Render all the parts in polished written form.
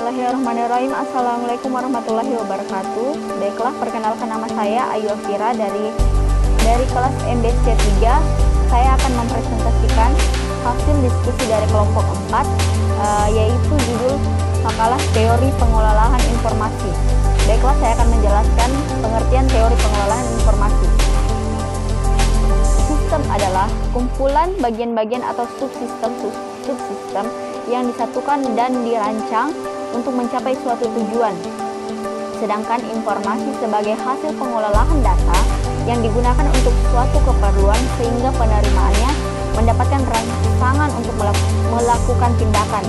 Bismillahirrahmanirrahim. Assalamualaikum warahmatullahi wabarakatuh. Baiklah, perkenalkan nama saya Ayu Afira dari kelas MBC 3. Saya akan mempresentasikan hasil diskusi dari kelompok 4, yaitu judul makalah teori pengelolaan informasi. Baiklah, saya akan menjelaskan pengertian teori pengelolaan informasi. Sistem adalah kumpulan bagian-bagian atau subsistem yang disatukan dan dirancang untuk mencapai suatu tujuan. Sedangkan informasi sebagai hasil pengelolaan data yang digunakan untuk suatu keperluan sehingga penerimaannya mendapatkan rangsangan untuk melakukan tindakan.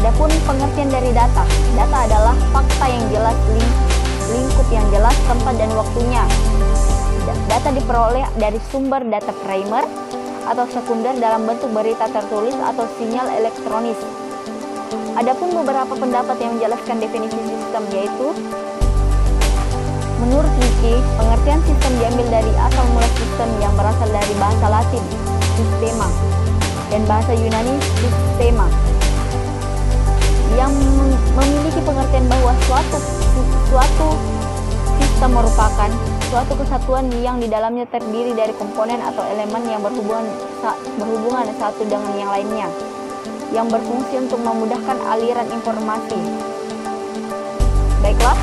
Adapun pengertian dari data. Data adalah fakta yang jelas, lingkup yang jelas, tempat dan waktunya. Data diperoleh dari sumber data primer atau sekunder dalam bentuk berita tertulis atau sinyal elektronis. Adapun beberapa pendapat yang menjelaskan definisi sistem, yaitu menurut Wiki, pengertian sistem diambil dari asal mula sistem yang berasal dari bahasa Latin systema dan bahasa Yunani systema, yang memiliki pengertian bahwa suatu sistem merupakan suatu kesatuan yang di dalamnya terdiri dari komponen atau elemen yang berhubungan satu dengan yang lainnya, yang berfungsi untuk memudahkan aliran informasi. Baiklah,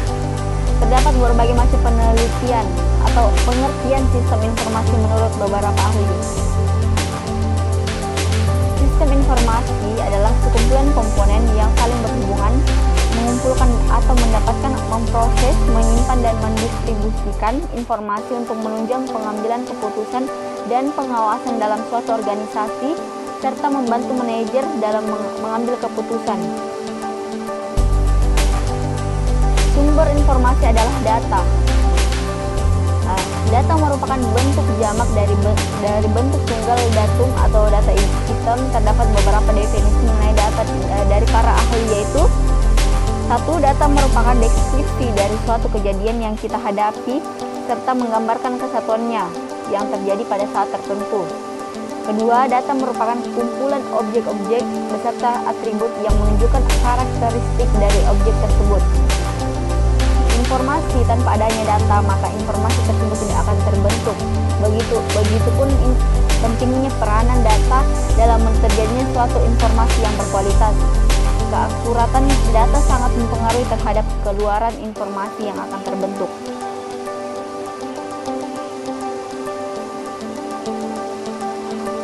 terdapat berbagai macam penelitian atau pengertian sistem informasi menurut beberapa ahli. Sistem informasi adalah sekumpulan komponen yang saling berhubungan, mengumpulkan atau mendapatkan, memproses, menyimpan dan mendistribusikan informasi untuk menunjang pengambilan keputusan dan pengawasan dalam suatu organisasi, serta membantu manajer dalam mengambil keputusan. Sumber informasi adalah data. Data merupakan bentuk jamak dari bentuk tunggal datum atau data item. Terdapat beberapa definisi mengenai data dari para ahli, yaitu: 1. Data merupakan deskripsi dari suatu kejadian yang kita hadapi serta menggambarkan kesatuannya yang terjadi pada saat tertentu. 2. Data merupakan kumpulan objek-objek beserta atribut yang menunjukkan karakteristik dari objek tersebut. Informasi tanpa adanya data, maka informasi tersebut tidak akan terbentuk. Begitupun pentingnya peranan data dalam terjadinya suatu informasi yang berkualitas. Keakuratan data sangat mempengaruhi terhadap keluaran informasi yang akan terbentuk.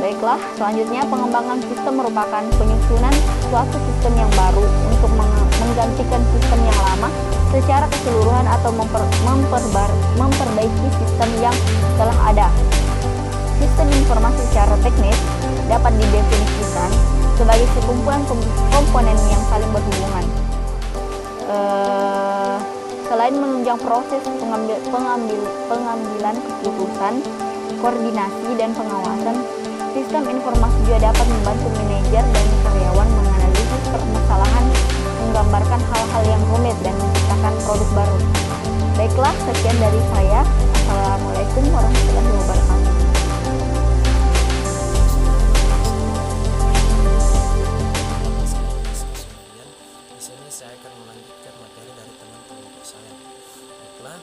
Baiklah, selanjutnya pengembangan sistem merupakan penyusunan suatu sistem yang baru untuk menggantikan sistem yang lama secara keseluruhan atau memperbaiki sistem yang telah ada. Sistem informasi secara teknis dapat didefinisikan sebagai sekumpulan komponen yang saling berhubungan. Selain menunjang proses pengambilan keputusan, koordinasi dan pengawasan, sistem informasi juga dapat membantu manajer dan karyawan menganalisis permasalahan, menggambarkan hal-hal yang rumit dan menciptakan produk baru. Baiklah, sekian dari saya. Assalamualaikum warahmatullahi wabarakatuh. Saya akan melanjutkan materi dari teman-teman saya. Baiklah,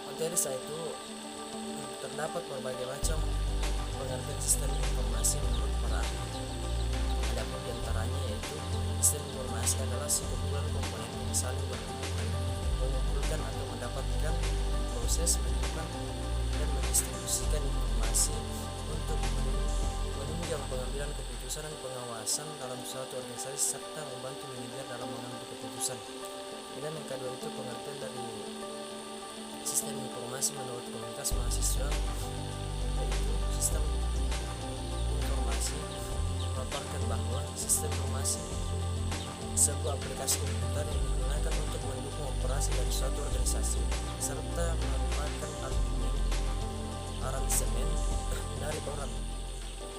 materi saya itu terdapat berbagai macam pengertian sistem informasi menurut para ahli. Adapun diantaranya yaitu sistem informasi adalah sekumpulan komponen yang saling berhubungan, mengumpulkan atau mendapatkan, proses, menyimpan dan mendistribusikan informasi untuk menunjang pengambilan keputusan dan pengawasan dalam suatu organisasi serta membantu manajer dalam mengambil keputusan. Dan yang kedua itu pengertian dari sistem informasi menurut komunitas mahasiswa, yaitu sistem informasi memaparkan bahwa sistem informasi sebuah aplikasi komputer yang digunakan untuk mendukung operasi dari suatu organisasi serta merupakan aransemen dari orang,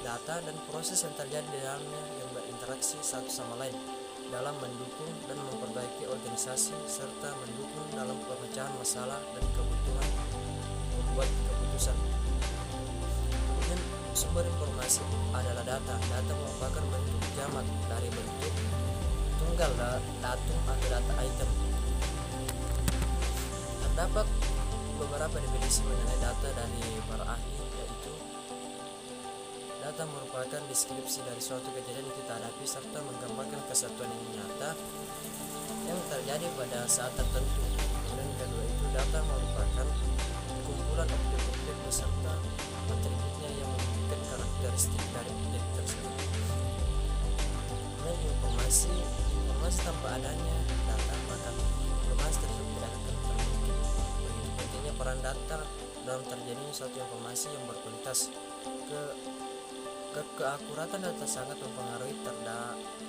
data dan proses yang terjadi di dalamnya yang berinteraksi satu sama lain dalam mendukung dan memperbaiki organisasi serta mendukung dalam pemecahan masalah dan kebutuhan membuat keputusan. Kemudian sumber informasi adalah data. Data merupakan bentuk jamak dari bentuk tunggal datum atau data item. Terdapat beberapa definisi mengenai data dari para ahli, yaitu data merupakan deskripsi dari suatu kejadian yang kita hadapi serta menggambarkan kesatuan yang nyata yang terjadi pada saat tertentu. Kemudian kedua itu data merupakan kumpulan objek-objek beserta atributnya yang menunjukkan karakteristik dari objek tersebut. Kemudian informasi tanpa adanya data maka informasi tersebut tidak akan terwujud. Begitu pentingnya peran data dalam terjadinya suatu informasi yang berkualitas. Keakuratan data sangat mempengaruhi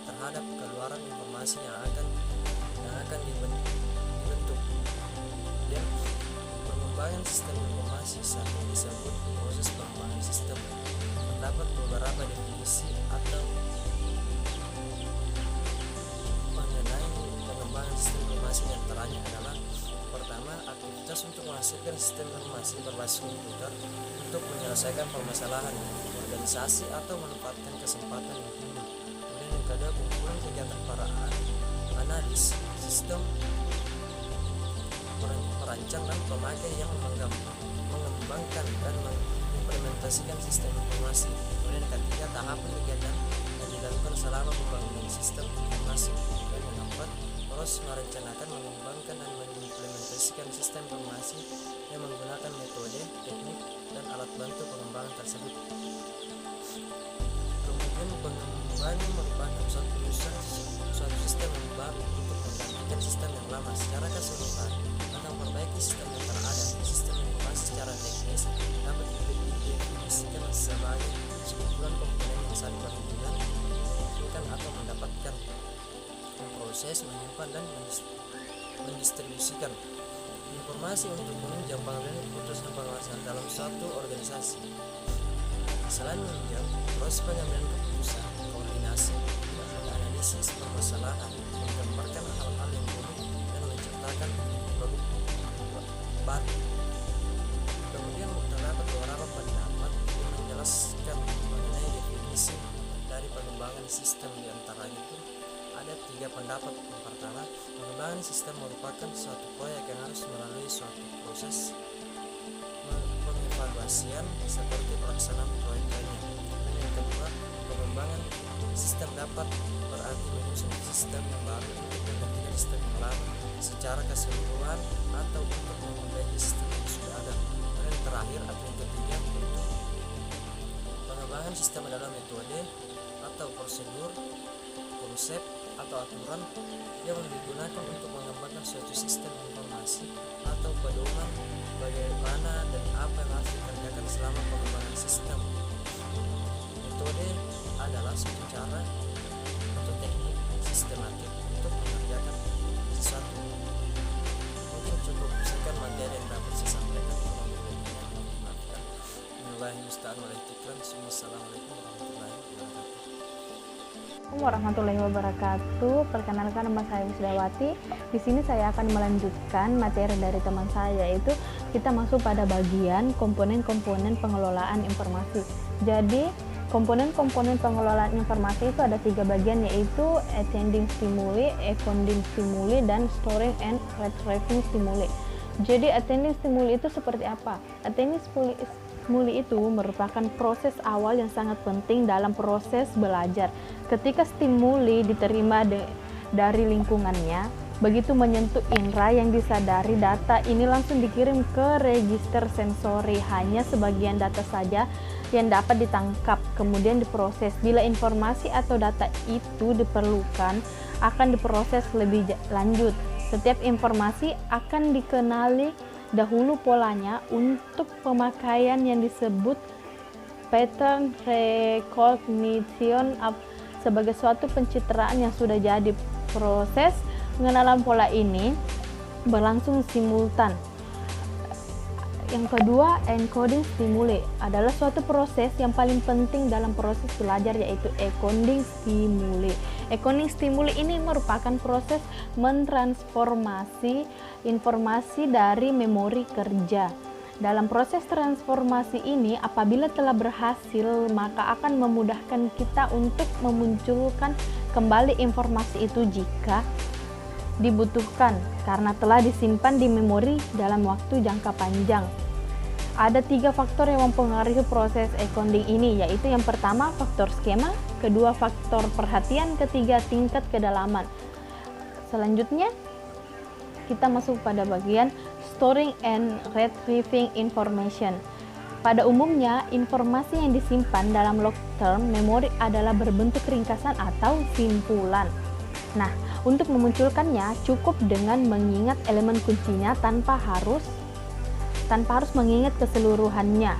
terhadap keluaran informasi yang akan dibentuk. Dan pengembangan sistem informasi sering disebut proses pengembangan sistem. Terdapat beberapa definisi atau mengenai pengembangan sistem informasi, yang antaranya adalah: pertama, aktivitas untuk menghasilkan sistem informasi berbasis komputer untuk menyelesaikan permasalahan organisasi atau memanfaatkan kesempatan yang timbul. Kemudian yang kedua, kumpulan kegiatan para analis sistem, perancang dan pemakai yang mengembangkan dan mengimplementasikan sistem informasi. Kemudian yang ketiga, tahapan kegiatan yang dilakukan selama pembangunan sistem informasi. Dan yang keempat, proses merencanakan, mengembangkan dan mengimplementasikan sistem informasi yang menggunakan metode, teknik, dan alat bantu pengembangan tersebut. Kemudian pengembangan merupakan suatu sistem yang baru untuk menggantikan sistem yang lama secara keseluruhan atau memperbaiki sistem yang telah ada. Sistem informasi secara teknis dapat didefinisikan sebagai sekumpulan komponen yang saling berhubungan, mengumpulkan atau mendapatkan, memproses, menyimpan, dan mendistribusikan informasi untuk menunjang pengambilan keputusan pengawasan dalam suatu organisasi. Selain menunjang proses pengambilan keputusan, koordinasi, analisis permasalahan, menggambarkan hal-hal yang buruk, dan menciptakan produk baru. Kemudian terdapat beberapa pendapat yang menjelaskan mengenai definisi dari pengembangan sistem. Di antaranya itu ada 3 pendapat. Yang pertama, pengembangan sistem merupakan suatu proyek yang harus melalui suatu proses pengevaluasian seperti pelaksanaan proyek lainnya. Dan yang kedua, pengembangan sistem dapat berarti menyusun sistem yang baru untuk menggantikan sistem yang lama secara keseluruhan atau untuk memperbaiki sistem yang sudah ada. Dan yang terakhir atau yang ketiga, yaitu pengembangan sistem adalah metode atau prosedur, konsep atau aturan yang digunakan untuk mengembangkan suatu sistem informasi atau pedoman bagaimana dan apa yang harus dikerjakan selama pengembangan sistem. Metode adalah suatu cara atau teknik sistematik untuk mengerjakan sesuatu. Mungkin cukup sekian materi yang dapat saya sampaikan. Assalamualaikum warahmatullahi wabarakatuh. Perkenalkan, nama saya Wisdawati. Di sini saya akan melanjutkan materi dari teman saya, yaitu kita masuk pada bagian komponen-komponen pengelolaan informasi. Jadi komponen-komponen pengelolaan informasi itu ada 3 bagian, yaitu attending stimuli, encoding stimuli, dan storing and retrieving stimuli. Jadi attending stimuli itu seperti apa? Attending stimuli itu merupakan proses awal yang sangat penting dalam proses belajar. Ketika stimuli diterima dari lingkungannya, begitu menyentuh indera yang disadari, data ini langsung dikirim ke register sensori. Hanya sebagian data saja yang dapat ditangkap, kemudian diproses. Bila informasi atau data itu diperlukan, akan diproses lebih lanjut. Setiap informasi akan dikenali dahulu polanya untuk pemakaian yang disebut pattern recognition sebagai suatu pencitraan yang sudah jadi. Proses pengenalan pola ini berlangsung simultan. Yang kedua, encoding stimuli adalah suatu proses yang paling penting dalam proses belajar, yaitu encoding stimuli. Encoding stimuli ini merupakan proses mentransformasi informasi dari memori kerja. Dalam proses transformasi ini, apabila telah berhasil, maka akan memudahkan kita untuk memunculkan kembali informasi itu jika dibutuhkan, karena telah disimpan di memori dalam waktu jangka panjang. Ada 3 faktor yang mempengaruhi proses encoding ini, yaitu yang pertama faktor skema, kedua faktor perhatian, ketiga tingkat kedalaman. Selanjutnya kita masuk pada bagian storing and retrieving information. Pada umumnya, informasi yang disimpan dalam long term memory adalah berbentuk ringkasan atau simpulan. Nah, untuk memunculkannya cukup dengan mengingat elemen kuncinya tanpa harus mengingat keseluruhannya.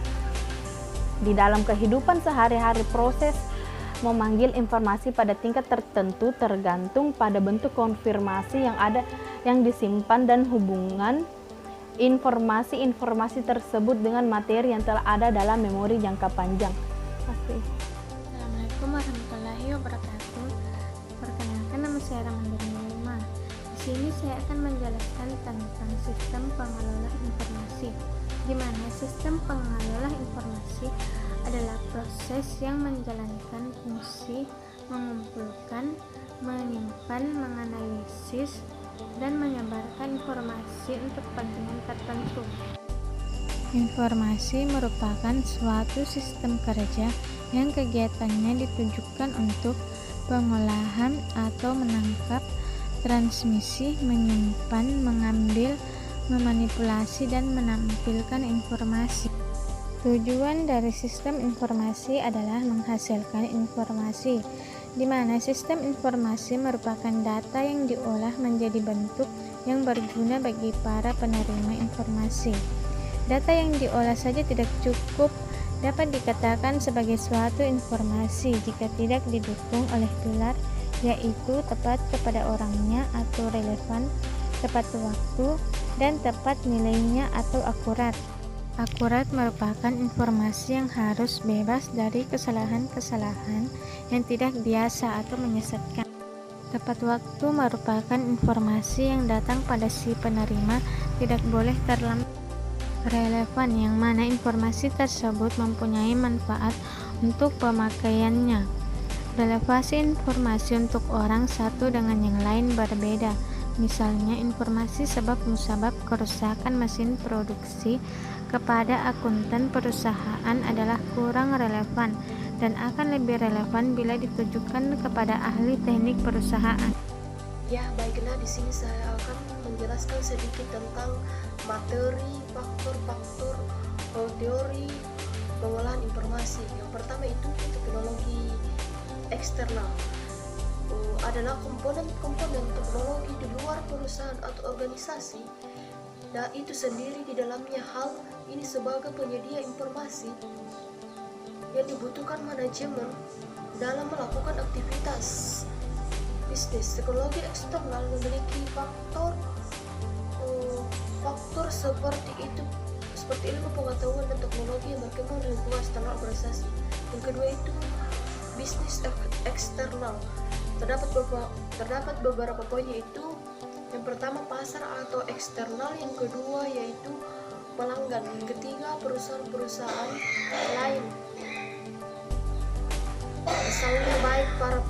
Di dalam kehidupan sehari-hari, proses memanggil informasi pada tingkat tertentu tergantung pada bentuk konfirmasi yang disimpan dan hubungan informasi tersebut dengan materi yang telah ada dalam memori jangka panjang. Assalamualaikum warahmatullahi wabarakatuh. Perkenalkan, nama saya Ramadhani Lima. Di sini saya akan menjelaskan tentang sistem pengelola informasi. Di mana sistem pengelola informasi adalah proses yang menjalankan fungsi mengumpulkan, menyimpan, menganalisis, dan menyebarkan informasi untuk kepentingan tertentu. Informasi merupakan suatu sistem kerja yang kegiatannya ditujukan untuk pengolahan atau menangkap, transmisi, menyimpan, mengambil, memanipulasi, dan menampilkan informasi. Tujuan dari sistem informasi adalah menghasilkan informasi, di mana sistem informasi merupakan data yang diolah menjadi bentuk yang berguna bagi para penerima informasi. Data yang diolah saja tidak cukup dapat dikatakan sebagai suatu informasi jika tidak didukung oleh pilar, yaitu tepat kepada orangnya atau relevan, tepat waktu, dan tepat nilainya atau akurat. Akurat merupakan informasi yang harus bebas dari kesalahan-kesalahan yang tidak biasa atau menyesatkan. Tepat waktu merupakan informasi yang datang pada si penerima, tidak boleh terlambat. Relevan, yang mana informasi tersebut mempunyai manfaat untuk pemakaiannya. Relevasi informasi untuk orang satu dengan yang lain berbeda. Misalnya, informasi sebab musabab kerusakan mesin produksi kepada akuntan perusahaan adalah kurang relevan dan akan lebih relevan bila ditujukan kepada ahli teknik perusahaan. Ya, baiklah, di sini saya akan menjelaskan sedikit tentang materi, faktor-faktor, teori pengolahan informasi. Yang pertama itu teknologi eksternal. Adalah komponen-komponen teknologi di luar perusahaan atau organisasi. Dan itu sendiri di dalamnya hal ini sebagai penyedia informasi yang dibutuhkan manajemen dalam melakukan aktivitas bisnis. Teknologi eksternal memiliki faktor seperti ilmu pengetahuan dan teknologi yang berkembang di lingkungan eksternal organisasi. Yang kedua itu bisnis eksternal. Terdapat beberapa poin, yaitu yang pertama pasar atau eksternal, yang kedua yaitu pelanggan, yang ketiga perusahaan-perusahaan lain, misalnya baik para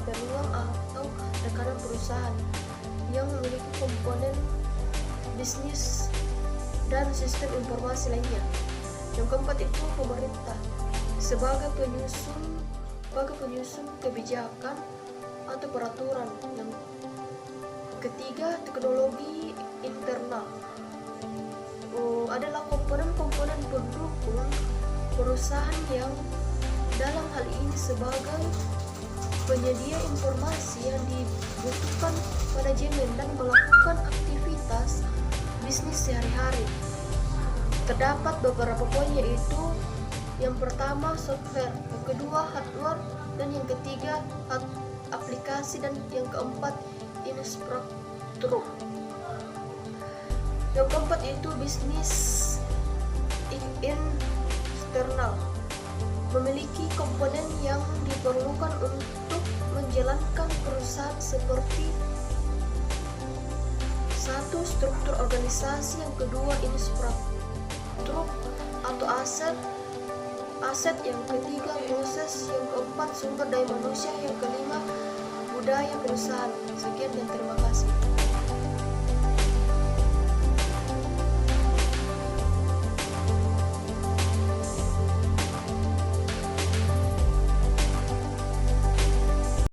peluang atau rekan perusahaan yang memiliki komponen bisnis dan sistem informasi lainnya. Yang keempat itu pemerintah sebagai penyusun kebijakan atau peraturan. Yang ketiga teknologi internal adalah komponen-komponen pendukung perusahaan yang dalam hal ini sebagai penyedia informasi yang dibutuhkan manajemen dan melakukan aktivitas bisnis sehari-hari. Terdapat beberapa poin, yaitu yang pertama software, yang kedua hardware, dan yang ketiga aplikasi, dan yang keempat infrastruktur. Yang keempat itu bisnis eksternal, memiliki komponen yang diperlukan untuk menjalankan perusahaan seperti satu, struktur organisasi. Yang kedua, infrastruktur atau aset. Yang ketiga, proses. Yang keempat, sumber daya manusia. Yang kelima, budaya perusahaan. Sekian dan terima kasih.